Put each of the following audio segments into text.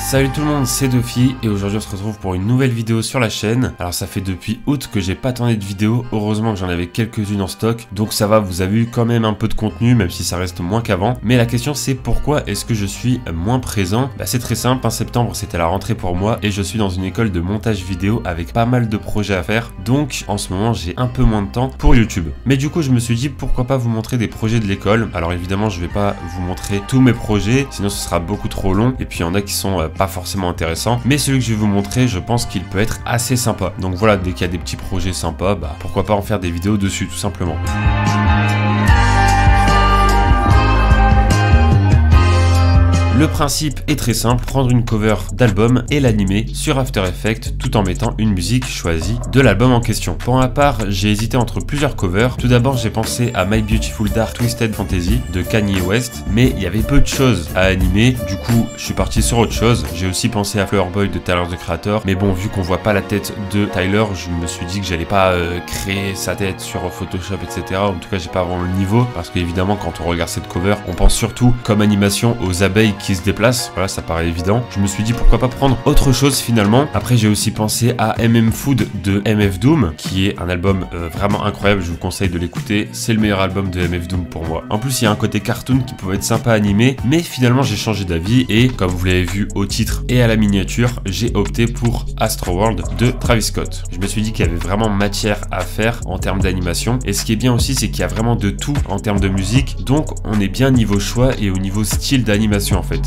Salut tout le monde, c'est Dofi et aujourd'hui on se retrouve pour une nouvelle vidéo sur la chaîne. Alors ça fait depuis août que j'ai pas tourné de vidéo, heureusement que j'en avais quelques-unes en stock, donc ça va, vous avez eu quand même un peu de contenu, même si ça reste moins qu'avant. Mais la question c'est pourquoi est-ce que je suis moins présent? C'est très simple, en septembre c'était la rentrée pour moi et je suis dans une école de montage vidéo avec pas mal de projets à faire, donc en ce moment j'ai un peu moins de temps pour YouTube. Mais du coup je me suis dit pourquoi pas vous montrer des projets de l'école. Alors évidemment je vais pas vous montrer tous mes projets, sinon ce sera beaucoup trop long, et puis il y en a qui sont pas forcément intéressant, mais celui que je vais vous montrer, je pense qu'il peut être assez sympa. Donc voilà, dès qu'il y a des petits projets sympas, pourquoi pas en faire des vidéos dessus, tout simplement. Le principe est très simple, prendre une cover d'album et l'animer sur After Effects tout en mettant une musique choisie de l'album en question. Pour ma part, j'ai hésité entre plusieurs covers. Tout d'abord, j'ai pensé à My Beautiful Dark Twisted Fantasy de Kanye West, mais il y avait peu de choses à animer, du coup je suis parti sur autre chose. J'ai aussi pensé à Flower Boy de Tyler the Creator, mais bon, vu qu'on voit pas la tête de Tyler, je me suis dit que j'allais pas créer sa tête sur Photoshop, etc. En tout cas, j'ai pas vraiment le niveau, parce qu'évidemment quand on regarde cette cover, on pense surtout comme animation aux abeilles qui se déplacent, voilà, ça paraît évident. Je me suis dit pourquoi pas prendre autre chose finalement. Après j'ai aussi pensé à MM Food de MF Doom, qui est un album vraiment incroyable, je vous conseille de l'écouter, c'est le meilleur album de MF Doom pour moi. En plus il y a un côté cartoon qui pouvait être sympa à animer, mais finalement j'ai changé d'avis et comme vous l'avez vu au titre et à la miniature, j'ai opté pour Astroworld de Travis Scott. Je me suis dit qu'il y avait vraiment matière à faire en termes d'animation, et ce qui est bien aussi c'est qu'il y a vraiment de tout en termes de musique, donc on est bien niveau choix et au niveau style d'animation en fait.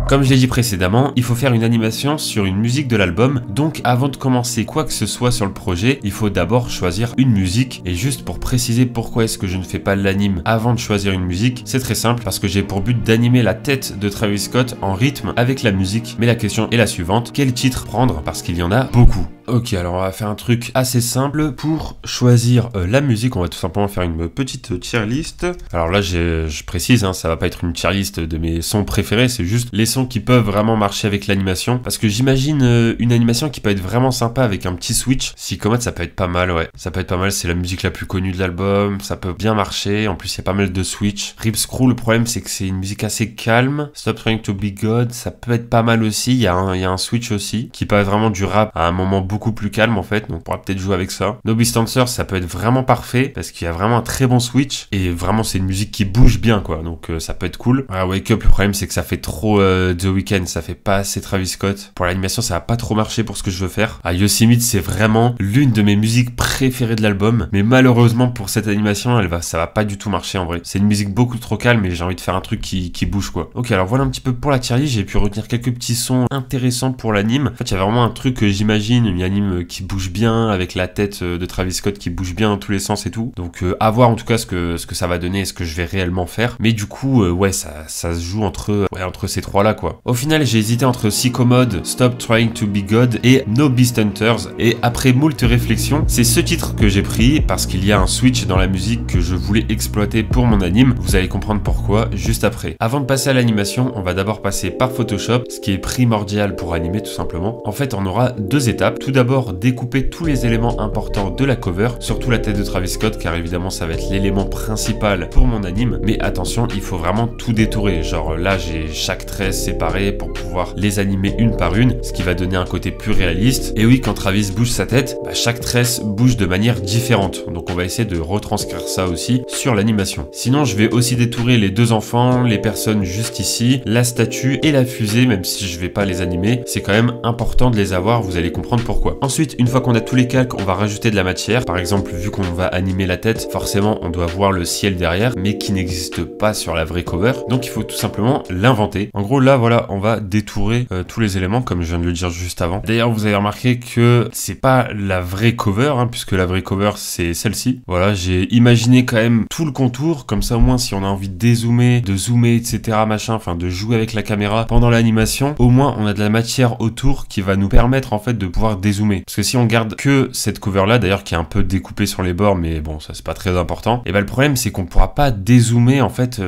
Comme je l'ai dit précédemment, il faut faire une animation sur une musique de l'album, donc avant de commencer quoi que ce soit sur le projet, il faut d'abord choisir une musique. Et juste pour préciser pourquoi est-ce que je ne fais pas l'anime avant de choisir une musique, c'est très simple, parce que j'ai pour but d'animer la tête de Travis Scott en rythme avec la musique. Mais la question est la suivante, quel titre prendre? Parce qu'il y en a beaucoup. Ok, alors on va faire un truc assez simple. Pour choisir la musique, on va tout simplement faire une petite tier list. Alors là, je précise, ça va pas être une tier list de mes sons préférés, c'est juste les sons qui peuvent vraiment marcher avec l'animation. Parce que j'imagine une animation qui peut être vraiment sympa avec un petit switch. Si commode, ça peut être pas mal, ouais. Ça peut être pas mal, c'est la musique la plus connue de l'album, ça peut bien marcher. En plus, il y a pas mal de switch. Rip Screw, le problème, c'est que c'est une musique assez calme. Stop Trying to Be God, ça peut être pas mal aussi. Il y a un switch aussi, qui peut être vraiment du rap à un moment beaucoup plus calme en fait, donc on pourra peut-être jouer avec ça. No Distancer, ça peut être vraiment parfait parce qu'il y a vraiment un très bon switch et vraiment c'est une musique qui bouge bien quoi, donc ça peut être cool. Wake Up, le problème c'est que ça fait trop The Weeknd, ça fait pas assez Travis Scott. Pour l'animation ça va pas trop marcher pour ce que je veux faire. Yosemite, c'est vraiment l'une de mes musiques préférées de l'album, mais malheureusement pour cette animation ça va pas du tout marcher en vrai. C'est une musique beaucoup trop calme et j'ai envie de faire un truc qui bouge quoi. Ok, alors voilà un petit peu pour la tier list, j'ai pu retenir quelques petits sons intéressants pour l'anime. En fait il y a vraiment un truc que j'imagine, une anime qui bouge bien avec la tête de Travis Scott qui bouge bien dans tous les sens et tout. Donc à voir en tout cas ce que ça va donner et ce que je vais réellement faire. Mais du coup ouais ça se joue entre ces trois là quoi. Au final j'ai hésité entre Sicko Mode, Stop Trying to Be God et No Beast Hunters, et après moult réflexions c'est ce titre que j'ai pris parce qu'il y a un switch dans la musique que je voulais exploiter pour mon anime. Vous allez comprendre pourquoi juste après. Avant de passer à l'animation, on va d'abord passer par Photoshop, ce qui est primordial pour animer tout simplement. En fait on aura deux étapes. Tout d'abord découper tous les éléments importants de la cover, surtout la tête de Travis Scott car évidemment ça va être l'élément principal pour mon anime, mais attention il faut vraiment tout détourer, genre là j'ai chaque tresse séparée pour pouvoir les animer une par une, ce qui va donner un côté plus réaliste. Et oui, quand Travis bouge sa tête, chaque tresse bouge de manière différente, donc on va essayer de retranscrire ça aussi sur l'animation. Sinon je vais aussi détourer les deux enfants, les personnes juste ici, la statue et la fusée, même si je vais pas les animer, c'est quand même important de les avoir, vous allez comprendre pourquoi. Ensuite, une fois qu'on a tous les calques, on va rajouter de la matière. Par exemple, vu qu'on va animer la tête, forcément on doit voir le ciel derrière, mais qui n'existe pas sur la vraie cover, donc il faut tout simplement l'inventer. En gros là voilà, on va détourer tous les éléments comme je viens de le dire juste avant. D'ailleurs vous avez remarqué que c'est pas la vraie cover, puisque la vraie cover c'est celle-ci. Voilà, j'ai imaginé quand même tout le contour, comme ça au moins si on a envie de dézoomer, de zoomer, etc. machin, enfin de jouer avec la caméra pendant l'animation, au moins on a de la matière autour qui va nous permettre en fait de pouvoir dézoomer. Parce que si on garde que cette cover là, d'ailleurs qui est un peu découpée sur les bords, mais bon, ça c'est pas très important, et bah le problème c'est qu'on pourra pas dézoomer en fait,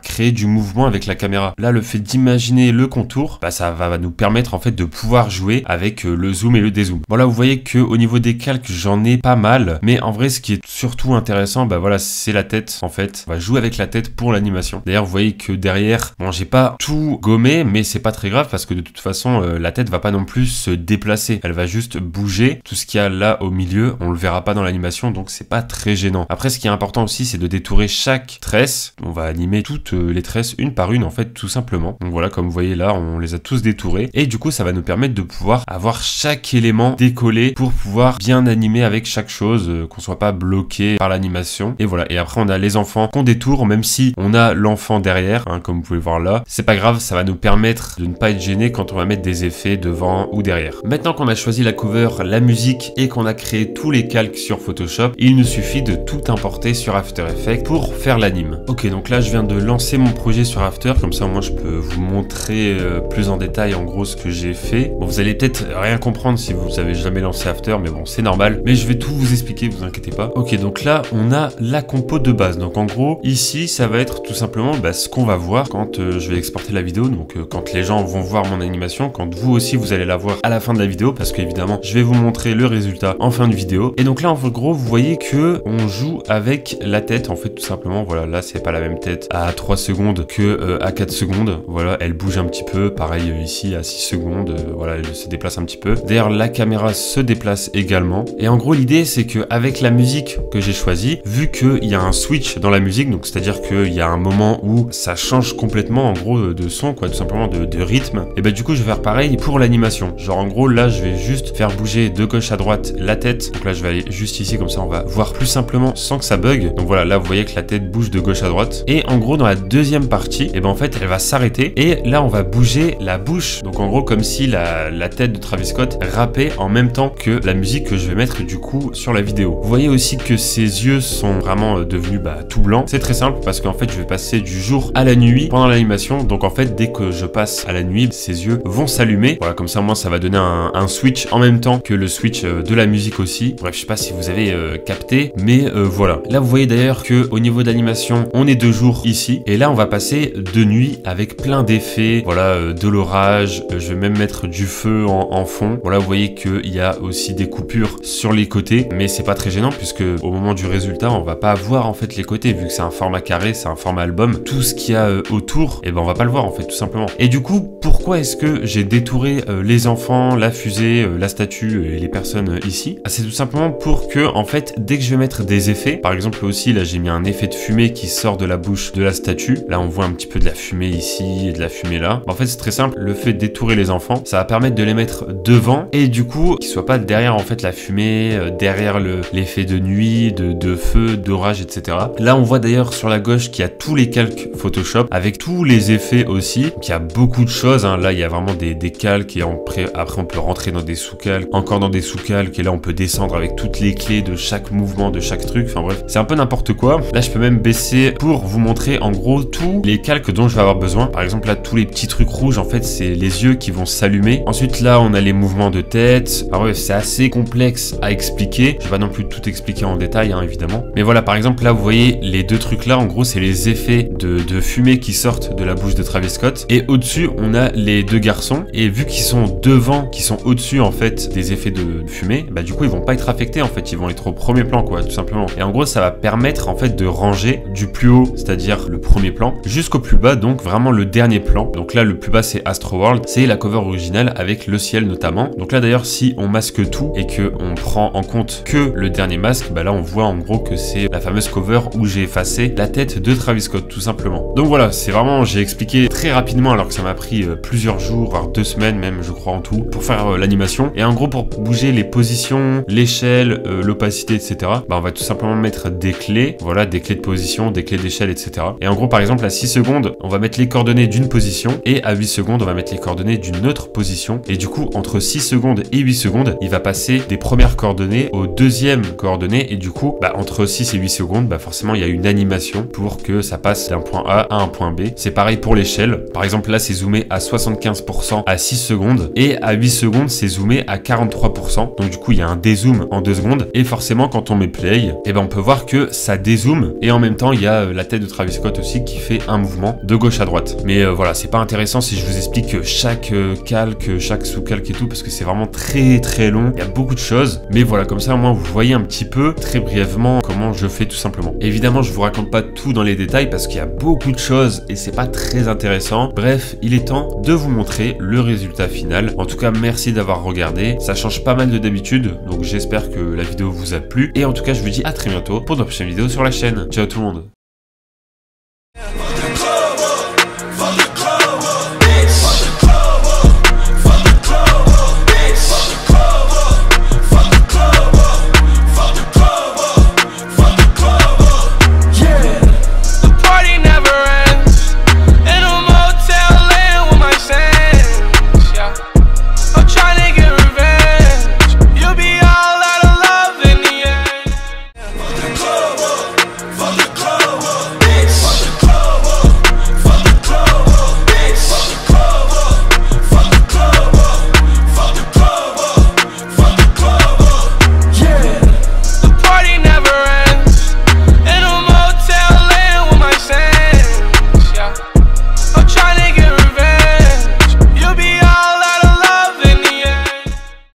créer du mouvement avec la caméra. Là, le fait d'imaginer le contour, bah ça va nous permettre en fait de pouvoir jouer avec le zoom et le dézoom. Bon là, vous voyez que au niveau des calques, j'en ai pas mal, mais en vrai, ce qui est surtout intéressant, bah voilà, c'est la tête en fait. On va jouer avec la tête pour l'animation. D'ailleurs, vous voyez que derrière, bon, j'ai pas tout gommé, mais c'est pas très grave parce que de toute façon, la tête va pas non plus se déplacer. Elle va juste bouger. Tout ce qu'il y a là au milieu, on le verra pas dans l'animation, donc c'est pas très gênant. Après, ce qui est important aussi, c'est de détourer chaque tresse. On va animer toutes les tresses une par une, en fait, tout simplement. Donc voilà, comme vous voyez là, on les a tous détourés. Et du coup, ça va nous permettre de pouvoir avoir chaque élément décollé pour pouvoir bien animer avec chaque chose, qu'on soit pas bloqué par l'animation. Et voilà. Et après, on a les enfants qu'on détourne, même si on a l'enfant derrière, hein, comme vous pouvez le voir là. C'est pas grave, ça va nous permettre de ne pas être gêné quand on va mettre des effets devant ou derrière. Maintenant qu'on a choisi la cover, la musique et qu'on a créé tous les calques sur Photoshop, il nous suffit de tout importer sur After Effects pour faire l'anime. Ok, donc là je viens de lancer mon projet sur After, comme ça moi je peux vous montrer plus en détail en gros ce que j'ai fait. Bon, vous allez peut-être rien comprendre si vous avez jamais lancé After, mais bon c'est normal, mais je vais tout vous expliquer, vous inquiétez pas. Ok, donc là on a la compo de base, donc en gros ici ça va être tout simplement ce qu'on va voir quand je vais exporter la vidéo, donc quand les gens vont voir mon animation, quand vous aussi vous allez la voir à la fin de la vidéo, parce qu'évidemment je vais vous montrer le résultat en fin de vidéo. Et donc là en gros vous voyez que on joue avec la tête en fait tout simplement. Voilà, là c'est pas la même tête à 3 secondes que à 4 secondes. Voilà, elle bouge un petit peu, pareil ici à 6 secondes, voilà, elle se déplace un petit peu. D'ailleurs la caméra se déplace également. Et en gros l'idée c'est que avec la musique que j'ai choisie, vu qu'il y a un switch dans la musique, donc c'est à dire qu'il y a un moment où ça change complètement en gros de son, quoi, tout simplement de rythme, et bah du coup je vais faire pareil pour l'animation. Genre en gros là je vais juste faire bouger de gauche à droite la tête. Donc là je vais aller juste ici, comme ça on va voir plus simplement sans que ça bug. Donc voilà, là vous voyez que la tête bouge de gauche à droite. Et en gros dans la deuxième partie, et ben en fait elle va s'arrêter et là on va bouger la bouche. Donc en gros comme si la tête de Travis Scott rappait en même temps que la musique que je vais mettre du coup sur la vidéo. Vous voyez aussi que ses yeux sont vraiment devenus tout blancs. C'est très simple parce qu'en fait je vais passer du jour à la nuit pendant l'animation. Donc en fait dès que je passe à la nuit, ses yeux vont s'allumer. Voilà, comme ça moi ça va donner un switch en même temps que le switch de la musique aussi. Bref, je sais pas si vous avez capté, mais voilà. Là vous voyez d'ailleurs que au niveau d'animation on est de jour ici, et là on va passer de nuit avec plein d'effets. Voilà, de l'orage, je vais même mettre du feu en fond. Voilà, vous voyez qu'il y a aussi des coupures sur les côtés, mais c'est pas très gênant puisque au moment du résultat on va pas voir en fait les côtés, vu que c'est un format carré, c'est un format album. Tout ce qu'il y a autour, et ben on va pas le voir en fait tout simplement. Et du coup pourquoi est-ce que j'ai détouré les enfants, la fusée, la statue et les personnes ici? C'est tout simplement pour que en fait dès que je vais mettre des effets, par exemple aussi là j'ai mis un effet de fumée qui sort de la bouche de la statue. Là on voit un petit peu de la fumée ici et de la fumée là. En fait c'est très simple, le fait de détourer les enfants, ça va permettre de les mettre devant et du coup qu'ils soient pas derrière en fait la fumée, derrière l'effet de nuit, de feu, d'orage, etc. Là on voit d'ailleurs sur la gauche qu'il y a tous les calques Photoshop avec tous les effets aussi. Donc il y a beaucoup de choses, hein. Là il y a vraiment des calques et après on peut rentrer dans des sous-calques, encore dans des sous-calques, et là on peut descendre avec toutes les clés de chaque mouvement, de chaque truc. Enfin bref, c'est un peu n'importe quoi. Là je peux même baisser pour vous montrer en gros tous les calques dont je vais avoir besoin. Par exemple là tous les petits trucs rouges en fait c'est les yeux qui vont s'allumer. Ensuite là on a les mouvements de tête. Alors bref, c'est assez complexe à expliquer. Je vais pas non plus tout expliquer en détail hein, évidemment. Mais voilà, par exemple là vous voyez les deux trucs là, en gros c'est les effets de fumée qui sortent de la bouche de Travis Scott, et au-dessus on a les deux garçons, et vu qu'ils sont devant, qu'ils sont au-dessus en fait des effets de fumée, bah du coup ils vont pas être affectés en fait, ils vont être au premier plan quoi, tout simplement. Et en gros ça va permettre en fait de ranger du plus haut, c'est-à-dire le premier plan, jusqu'au plus bas, donc vraiment le dernier plan. Donc là le plus bas c'est Astroworld, c'est la cover originale avec le ciel notamment. Donc là d'ailleurs si on masque tout et que on prend en compte que le dernier masque, bah là on voit en gros que c'est la fameuse cover où j'ai effacé la tête de Travis Scott tout simplement. Donc voilà, c'est vraiment, j'ai expliqué très rapidement alors que ça m'a pris plusieurs jours, voire 2 semaines même je crois en tout, pour faire l'animation. Et en gros pour bouger les positions, l'échelle, l'opacité, etc. bah on va tout simplement mettre des clés, voilà, des clés de position, des clés d'échelle, etc. Et en gros par exemple à 6 secondes on va mettre les coordonnées d'une position, et à 8 secondes on va mettre les coordonnées d'une autre position, et du coup entre 6 secondes et 8 secondes il va passer des premières coordonnées aux deuxièmes coordonnées, et du coup bah entre 6 et 8 secondes bah forcément il y a une animation pour que ça passe d'un point A à un point B. C'est pareil pour l'échelle, par exemple là c'est zoomé à 75% à 6 secondes, et à 8 secondes c'est zoomé à 43%. Donc du coup il y a un dézoom en 2 secondes et forcément quand on met play, et ben on peut voir que ça dézoome et en même temps il y a la tête de Travis Scott aussi qui fait un mouvement de gauche à droite. Mais voilà, c'est pas intéressant si je vous explique chaque calque, chaque sous-calque et tout, parce que c'est vraiment très long. Il y a beaucoup de choses, mais voilà, comme ça au moins vous voyez un petit peu très brièvement comment je fais tout simplement. Évidemment je vous raconte pas tout dans les détails parce qu'il y a beaucoup de choses et c'est pas très intéressant. Bref, il est temps de vous montrer le résultat final. En tout cas merci d'avoir regardé, ça change pas mal de d'habitude, donc j'espère que la vidéo vous a plu et en tout cas je vous dis à très bientôt pour de prochaines vidéos sur la chaîne. Ciao tout le monde.